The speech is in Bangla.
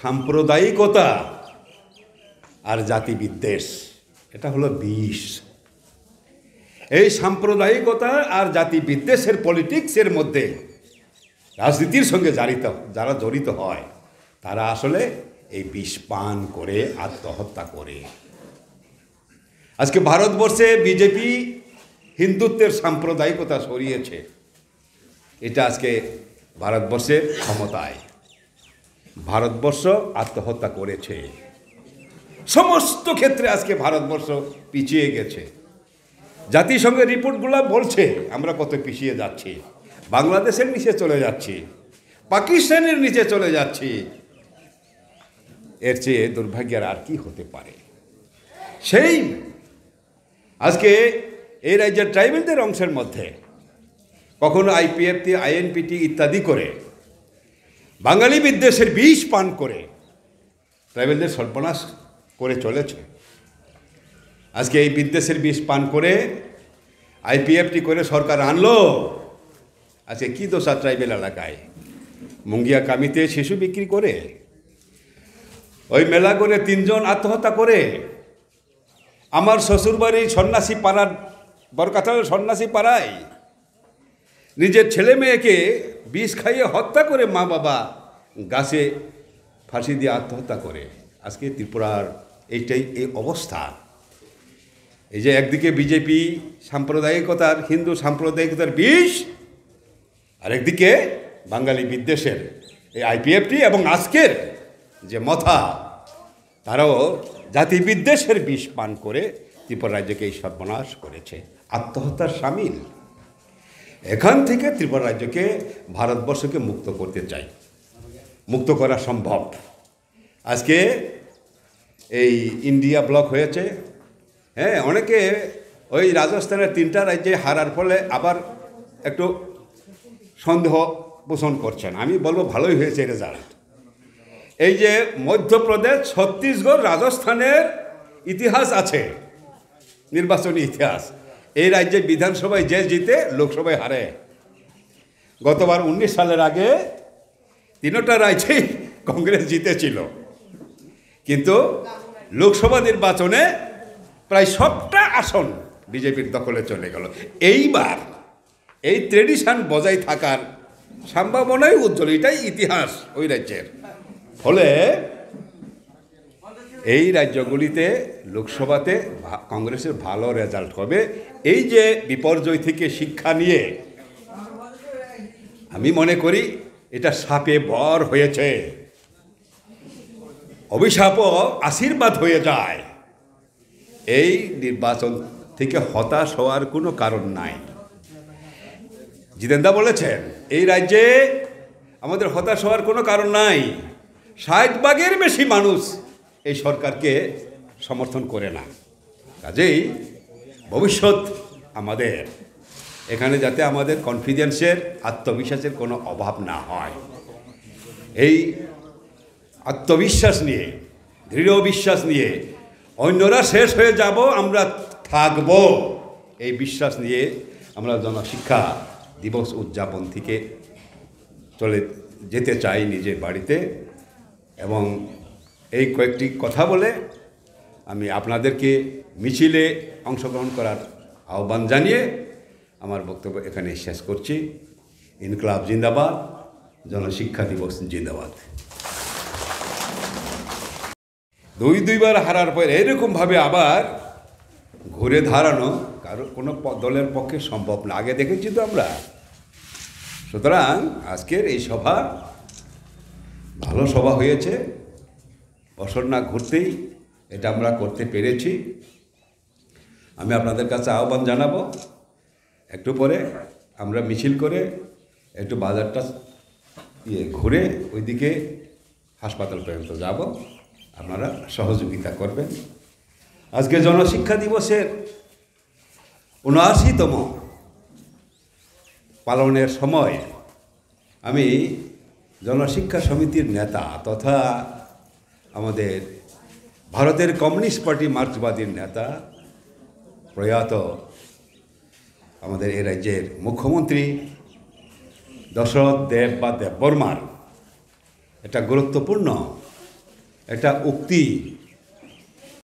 সাম্প্রদায়িকতা আর জাতি বিদ্বেষ এটা হলো বিষ। এই সাম্প্রদায়িকতা আর জাতি বিদ্বেষের পলিটিক্সের মধ্যে রাজনীতির সঙ্গে যারা জড়িত হয় তারা আসলে এই বিষ পান করে আত্মহত্যা করে। আজকে ভারতবর্ষে বিজেপি হিন্দুত্বের সাম্প্রদায়িকতা সরিয়েছে, এটা আজকে ভারতবর্ষের ক্ষমতায়। ভারতবর্ষ আত্মহত্যা করেছে, সমস্ত ক্ষেত্রে আজকে ভারতবর্ষ পিছিয়ে গেছে। জাতিসংঘের রিপোর্টগুলো বলছে আমরা কত পিছিয়ে যাচ্ছি, বাংলাদেশের নিচে চলে যাচ্ছি, পাকিস্তানের নিচে চলে যাচ্ছি। এর চেয়ে দুর্ভাগ্যের আর কি হতে পারে। সেই আজকে এই রাজ্যের ট্রাইবেলদের অংশের মধ্যে কখনো আইপিএফটি, আইএনপিটি ইত্যাদি করে বাঙালি বিদ্বেষের বিষ পান করে ট্রাইবেলদের সর্বনাশ করে চলেছে। আজকে এই বিদ্বেষের বিষ পান করে আইপিএফটি করে সরকার আনলো। আজকে কী দোষা ট্রাইবেল এলাকায় মুঙ্গিয়া কামিতে শিশু বিক্রি করে, ওই মেলা করে 3 জন আত্মহত্যা করে, আমার শ্বশুরবাড়ি সন্ন্যাসী পাড়ার বরকাতার সন্ন্যাসী পাড়ায় নিজের ছেলে মেয়েকে বিষ খাইয়ে হত্যা করে মা বাবা গাছে ফাঁসি দিয়ে আত্মহত্যা করে। আজকে ত্রিপুরার এইটাই এই অবস্থা। এই যে একদিকে বিজেপি সাম্প্রদায়িকতার, হিন্দু সাম্প্রদায়িকতার বিষ, আর একদিকে বাঙালি বিদ্বেষের এই আইপিএফটি এবং আজকের যে মথা, তারাও জাতি বিদ্বেষের বিষ পান করে ত্রিপুরা রাজ্যকে এই সর্বনাশ করেছে, আত্মহত্যার সামিল। এখান থেকে ত্রিপুরা রাজ্যকে, ভারতবর্ষকে মুক্ত করতে চাই, মুক্ত করা সম্ভব। আজকে এই ইন্ডিয়া ব্লক হয়েছে, হ্যাঁ, অনেকে ওই রাজস্থানের 3টা রাজ্যে হারার ফলে আবার একটু সন্দেহ পোষণ করছেন। আমি বলবো ভালোই হয়েছে রেজাল্ট। এই যে মধ্যপ্রদেশ, ছত্তিশগড়, রাজস্থানের ইতিহাস আছে, নির্বাচনী ইতিহাস। এই রাজ্যে বিধানসভায় যে জিতে লোকসভায় হারে। গতবার 19 সালের আগে 3টা রাজ্যেই কংগ্রেস জিতেছিল, কিন্তু লোকসভা নির্বাচনে প্রায় সবটা আসন বিজেপির দখলে চলে গেল। এইবার এই ট্রেডিশন বজায় থাকার সম্ভাবনাই উজ্জ্বল, এটাই ইতিহাস ওই রাজ্যের। ফলে এই রাজ্যগুলিতে লোকসভাতে কংগ্রেসের ভালো রেজাল্ট হবে। এই যে বিপর্যয় থেকে শিক্ষা নিয়ে আমি মনে করি এটা সাপে বর হয়েছে, অভিশাপও আশীর্বাদ হয়ে যায়। এই নির্বাচন থেকে হতাশ হওয়ার কোনো কারণ নাই। জিতেন্দা বলেছেন এই রাজ্যে আমাদের হতাশ হওয়ার কোনো কারণ নাই। 60% বেশি মানুষ এই সরকারকে সমর্থন করে না। কাজেই ভবিষ্যৎ আমাদের এখানে যাতে আমাদের কনফিডেন্সের, আত্মবিশ্বাসের কোনো অভাব না হয়, এই আত্মবিশ্বাস নিয়ে, দৃঢ় বিশ্বাস নিয়ে অন্যরা শেষ হয়ে যাব, আমরা থাকব, এই বিশ্বাস নিয়ে আমরা জনশিক্ষা দিবস উদযাপন থেকে চলে যেতে চাই নিজের বাড়িতে। এবং এই কয়েকটি কথা বলে আমি আপনাদেরকে মিছিলে অংশগ্রহণ করার আহ্বান জানিয়ে আমার বক্তব্য এখানে শেষ করছি। ইনকলাব জিন্দাবাদ, জনশিক্ষা দিবস জিন্দাবাদ। দুইবার হারার পর এরকমভাবে আবার ঘুরে দাঁড়ানো কোনো দলের পক্ষে সম্ভব না, আগে দেখেছি তো আমরা। সুতরাং আজকের এই সভা ভালো সভা হয়েছে, বছর না ঘুরতেই এটা আমরা করতে পেরেছি। আমি আপনাদের কাছে আহ্বান জানাবো, একটু পরে আমরা মিছিল করে একটু বাজারটা ঘুরে ওইদিকে হাসপাতাল পর্যন্ত যাব, আপনারা সহযোগিতা করবেন। আজকে জনশিক্ষা দিবসের ৭৯তম পালনের সময় আমি জনশিক্ষা সমিতির নেতা তথা আমাদের ভারতের কমিউনিস্ট পার্টি মার্ক্সবাদীর নেতা প্রয়াত আমাদের এই রাজ্যের মুখ্যমন্ত্রী দশরথ দেব বা দেববর্মার একটা গুরুত্বপূর্ণ একটা উক্তি